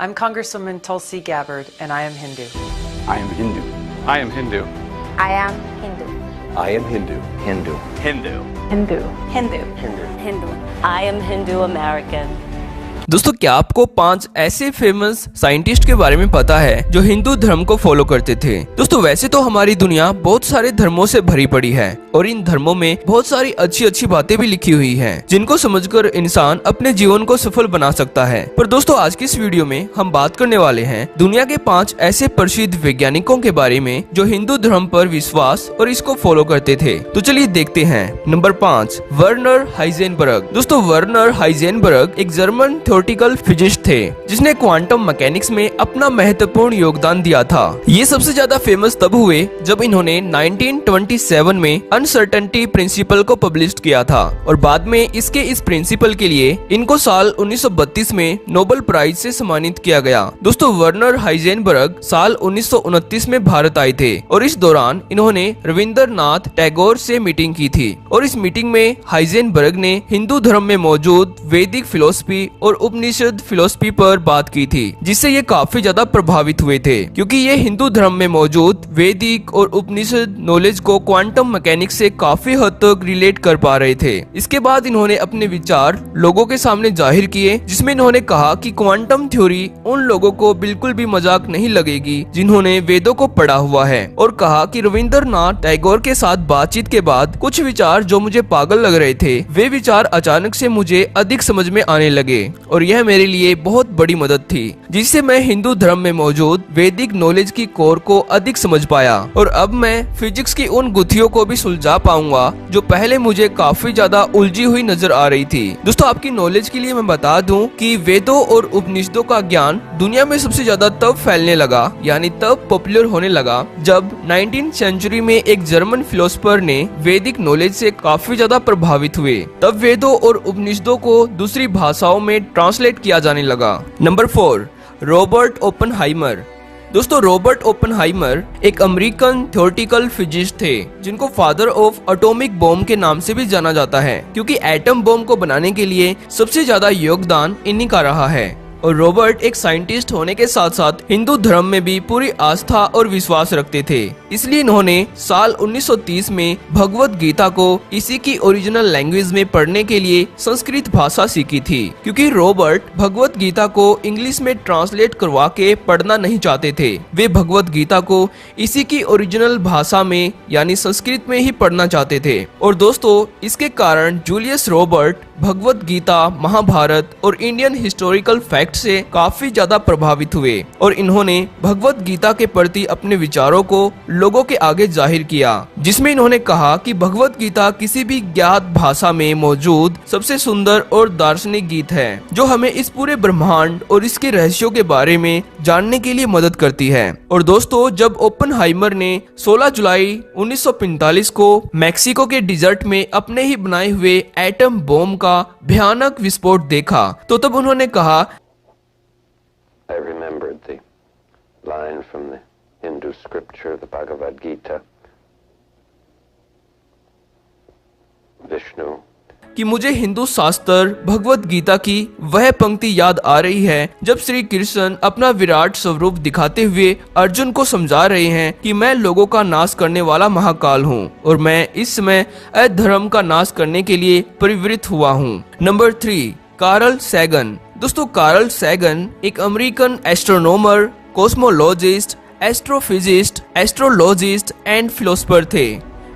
I'm Congresswoman Tulsi Gabbard, and I am Hindu. I am Hindu. I am Hindu. I am Hindu. I am Hindu. Hindu. Hindu. Hindu. Hindu. Hindu. Hindu. I am Hindu American. दोस्तों, क्या आपको 5 ऐसे famous scientist के बारे में पता है जो हिंदू धर्म को फॉलो करते थे? दोस्तों, वैसे तो हमारी दुनिया बहुत सारे धर्मों से भरी पड़ी है और इन धर्मों में बहुत सारी अच्छी अच्छी बातें भी लिखी हुई हैं, जिनको समझकर इंसान अपने जीवन को सफल बना सकता है। पर दोस्तों, आज की इस वीडियो में हम बात करने वाले हैं दुनिया के 5 ऐसे प्रसिद्ध वैज्ञानिकों के बारे में जो हिंदू धर्म पर विश्वास और इसको फॉलो करते थे। तो चलिए देखते हैं। Number 5, Werner Heisenberg. दोस्तों, वर्नर हाइजेनबर्ग एक जर्मन थ्योरेटिकल फिजिस्ट थे जिसने क्वांटम मैकेनिक्स में अपना महत्वपूर्ण योगदान दिया था। ये सबसे ज्यादा फेमस तब हुए जब इन्होंने 1927 में अनसर्टेनिटी प्रिंसिपल को पब्लिश किया था और बाद में इसके इस प्रिंसिपल के लिए इनको साल 1932 में नोबेल प्राइज से सम्मानित किया गया। दोस्तों, वर्नर हाइजेनबर्ग साल 1929 में भारत आए थे और इस दौरान इन्होंने रविंद्रनाथ टैगोर से मीटिंग की थी और इस मीटिंग में हाइजेनबर्ग ने हिंदू धर्म में मौजूद वैदिक फिलोसफी और उपनिषद फिलोसफी पर बात की थी, जिससे ये काफी ज्यादा प्रभावित हुए थे क्योंकि ये हिंदू धर्म में मौजूद वैदिक और उपनिषद नॉलेज को क्वांटम मैकेनिक्स से काफी हद तक रिलेट कर पा रहे थे। इसके बाद इन्होंने अपने विचार लोगों के सामने जाहिर किए, जिसमें इन्होंने कहा कि क्वांटम थ्योरी उन लोगों को बिल्कुल भी मजाक नहीं लगेगी जिन्होंने वेदों को पढ़ा हुआ है, और कहा कि रविंद्रनाथ टैगोर के साथ बातचीत के बाद कुछ विचार जो मुझे पागल लग रहे थे, वे विचार अचानक से मुझे अधिक समझ में आने लगे और यह मेरे लिए बहुत बड़ी मदद थी, जिससे मैं हिंदू धर्म में मौजूद वैदिक नॉलेज की कोर को अधिक समझ पाया और अब मैं फिजिक्स की उन गुत्थियों को भी सुलझा पाऊंगा जो पहले मुझे काफी ज्यादा उलझी हुई नजर आ रही थी। दोस्तों, आपकी नॉलेज के लिए मैं बता दूं कि वेदों और उपनिषदों का ज्ञान दुनिया में सबसे ज्यादा तब फैलने लगा, यानी तब पॉपुलर होने लगा जब 19th सेंचुरी में एक जर्मन फिलोसफर ने वैदिक नॉलेज से काफी ज्यादा प्रभावित हुए। तब वेदों और उपनिषदों को दूसरी भाषाओं में ट्रांसलेट किया जाने लगा। Number 4, Robert Oppenheimer. दोस्तों, रॉबर्ट ओपेनहाइमर एक अमेरिकन थ्योरेटिकल फिजिस्ट थे जिनको फादर ऑफ एटॉमिक बॉम्ब के नाम से भी जाना जाता है, क्योंकि एटम बॉम्ब को बनाने के लिए सबसे ज्यादा योगदान इन्हीं का रहा है। और रॉबर्ट एक साइंटिस्ट होने के साथ साथ हिंदू धर्म में भी पूरी आस्था और विश्वास रखते थे, इसलिए इन्होंने साल 1930 में भगवत गीता को इसी की ओरिजिनल लैंग्वेज में पढ़ने के लिए संस्कृत भाषा सीखी थी, क्योंकि रॉबर्ट भगवत गीता को इंग्लिश में ट्रांसलेट करवा के पढ़ना नहीं चाहते थे। वे भगवत गीता को इसी की ओरिजिनल भाषा में यानी संस्कृत में ही पढ़ना चाहते थे। और दोस्तों, इसके कारण जूलियस रॉबर्ट भगवत गीता, महाभारत और इंडियन हिस्टोरिकल फैक्ट से काफी ज्यादा प्रभावित हुए और इन्होंने भगवत गीता के प्रति अपने विचारों को लोगों के आगे जाहिर किया, जिसमें इन्होंने कहा कि भगवत गीता किसी भी ज्ञात भाषा में मौजूद सबसे सुंदर और दार्शनिक गीत है जो हमें इस पूरे ब्रह्मांड और इसके रहस्यों के बारे में जानने के लिए मदद करती है। और दोस्तों, जब ओपेनहाइमर ने 16 जुलाई 1945 को मैक्सिको के डिजर्ट में अपने ही बनाए हुए एटम बॉम्ब का भयानक विस्फोट देखा, तो तब उन्होंने कहा, I remembered the line from the Hindu scripture, the Bhagavad Gita. Vishnu कि मुझे हिंदू शास्त्र भगवत गीता की वह पंक्ति याद आ रही है जब श्री कृष्ण अपना विराट स्वरूप दिखाते हुए अर्जुन को समझा रहे हैं कि मैं लोगों का नाश करने वाला महाकाल हूँ और मैं इस समय अधर्म का नाश करने के लिए परिवृत हुआ हूँ। Number 3, Carl Sagan. दोस्तों, कार्ल सैगन एक American astronomer, cosmologist, astrophysicist, astrologist and philosopher थे।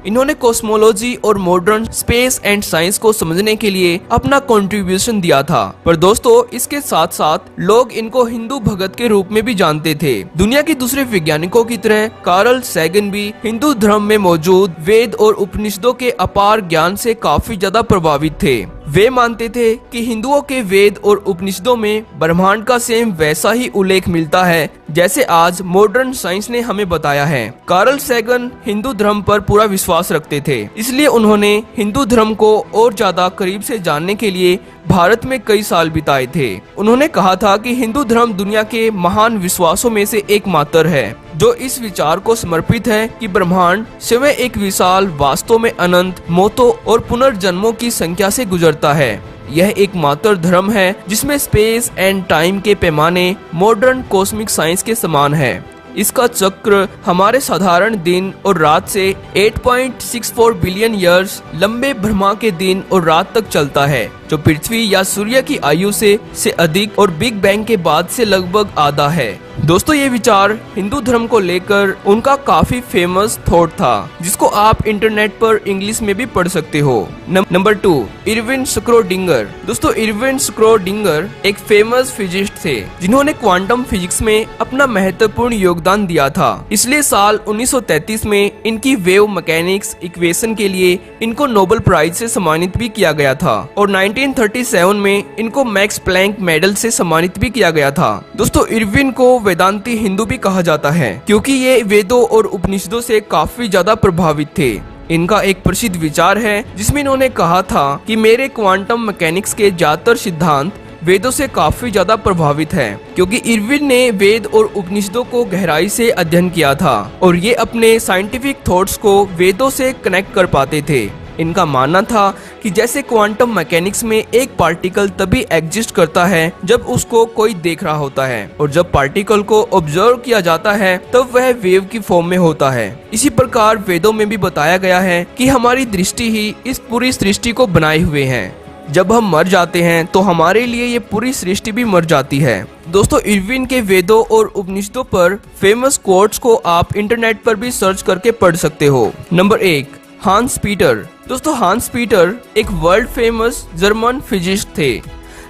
इन्होंने कॉस्मोलॉजी और मॉडर्न स्पेस एंड साइंस को समझने के लिए अपना कंट्रीब्यूशन दिया था। पर दोस्तों, इसके साथ साथ लोग इनको हिंदू भगत के रूप में भी जानते थे। दुनिया के दूसरे वैज्ञानिकों की तरह कार्ल सैगन भी हिंदू धर्म में मौजूद वेद और उपनिषदों के अपार ज्ञान से काफी ज्यादा प्रभावित थे। वे मानते थे कि हिंदुओं के वेद और उपनिषदों में ब्रह्मांड का सेम वैसा ही उल्लेख मिलता है जैसे आज मॉडर्न साइंस ने हमें बताया है। कार्ल सैगन हिंदू धर्म पर पूरा विश्वास रखते थे, इसलिए उन्होंने हिंदू धर्म को और ज्यादा करीब से जानने के लिए भारत में कई साल बिताए थे। उन्होंने कहा था कि हिंदू धर्म दुनिया के महान विश्वासों में से एक मात्र है जो इस विचार को समर्पित है कि ब्रह्मांड स्वयं एक विशाल, वास्तव में अनंत, मौतों और पुनर्जन्मों की संख्या से गुजरता है। यह एकमात्र धर्म है जिसमें स्पेस एंड टाइम के पैमाने मॉडर्न कॉस्मिक साइंस के समान है। इसका चक्र हमारे साधारण दिन और रात से 8.64 बिलियन ईयर्स लंबे ब्रह्मा के दिन और रात तक चलता है, जो पृथ्वी या सूर्य की आयु से अधिक और बिग बैंग के बाद से लगभग आधा है। दोस्तों, ये विचार हिंदू धर्म को लेकर उनका काफी फेमस थॉट था, जिसको आप इंटरनेट पर इंग्लिश में भी पढ़ सकते हो। Number 2, Irwin Schrödinger. दोस्तों, इरविन स्क्रोडिंगर एक फेमस फिजिस्ट थे जिन्होंने क्वांटम फिजिक्स में अपना महत्वपूर्ण योगदान दिया था। इसलिए साल 1933 में इनकी वेव मैकेनिक्स इक्वेशन के लिए इनको नोबेल प्राइज से सम्मानित भी किया गया था और 1937 में इनको मैक्स प्लैंक मेडल से सम्मानित भी किया गया था। दोस्तों, इरविन को वेदांती हिंदू भी कहा जाता है क्योंकि ये वेदों और उपनिषदों से काफी ज्यादा प्रभावित थे। इनका एक प्रसिद्ध विचार है जिसमें इन्होंने कहा था कि मेरे क्वांटम मैकेनिक्स के ज्यादातर सिद्धांत वेदों से काफी ज्यादा प्रभावित है, क्योंकि इरविन ने वेद और उपनिषदों को गहराई से अध्ययन किया था और ये अपने साइंटिफिक थॉट्स को वेदों से कनेक्ट कर पाते थे। इनका मानना था कि जैसे क्वांटम मैकेनिक्स में एक पार्टिकल तभी एग्जिस्ट करता है जब उसको कोई देख रहा होता है, और जब पार्टिकल को ऑब्जर्व किया जाता है तब वह वेव की फॉर्म में होता है। इसी प्रकार वेदों में भी बताया गया है कि हमारी दृष्टि ही इस पूरी सृष्टि को बनाए हुए है। जब हम मर जाते हैं तो हमारे लिए ये पूरी सृष्टि भी मर जाती है। दोस्तों, इरविन के वेदों और उपनिषदों पर फेमस कोट्स को आप इंटरनेट पर भी सर्च करके पढ़ सकते हो। नंबर 1, हांस पीटर। दोस्तों, हांस पीटर एक वर्ल्ड फेमस जर्मन फिजिस्ट थे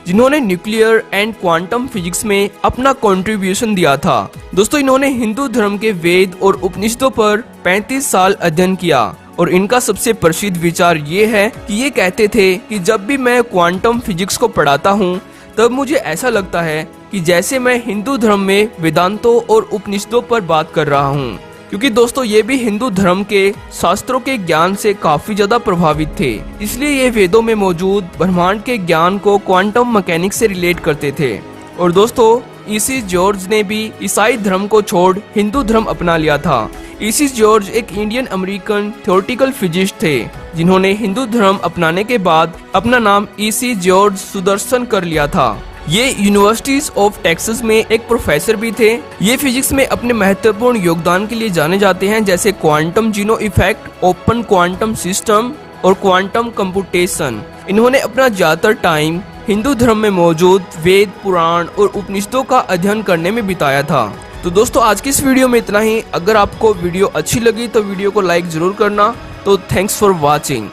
जिन्होंने न्यूक्लियर एंड क्वांटम फिजिक्स में अपना कंट्रीब्यूशन दिया था। दोस्तों, इन्होंने हिंदू धर्म के वेद और उपनिषदों पर 35 साल अध्ययन किया और इनका सबसे प्रसिद्ध विचार ये है कि ये कहते थे कि जब भी मैं क्वांटम फिजिक्स को पढ़ाता हूँ तब मुझे ऐसा लगता है कि जैसे मैं हिंदू धर्म में वेदांतों और उपनिषदों पर बात कर रहा हूँ, क्योंकि दोस्तों ये भी हिंदू धर्म के शास्त्रों के ज्ञान से काफी ज्यादा प्रभावित थे। इसलिए ये वेदों में मौजूद ब्रह्मांड के ज्ञान को क्वांटम मैकेनिक्स से रिलेट करते थे। और दोस्तों, ईसी जॉर्ज ने भी ईसाई धर्म को छोड़ हिंदू धर्म अपना लिया था। ईसी जॉर्ज एक इंडियन अमेरिकन थ्योरेटिकल फिजिस्ट थे जिन्होंने हिंदू धर्म अपनाने के बाद अपना नाम ईसी जॉर्ज सुदर्शन कर लिया था। ये यूनिवर्सिटीज ऑफ टेक्सास में एक प्रोफेसर भी थे। ये फिजिक्स में अपने महत्वपूर्ण योगदान के लिए जाने जाते हैं, जैसे क्वांटम जीनो इफेक्ट, ओपन क्वांटम सिस्टम और क्वांटम कंप्यूटेशन। इन्होंने अपना ज्यादातर टाइम हिंदू धर्म में मौजूद वेद, पुराण और उपनिषदों का अध्ययन करने में बिताया था। तो दोस्तों, आज की इस वीडियो में इतना ही। अगर आपको वीडियो अच्छी लगी तो वीडियो को लाइक जरूर करना। तो थैंक्स फॉर वॉचिंग।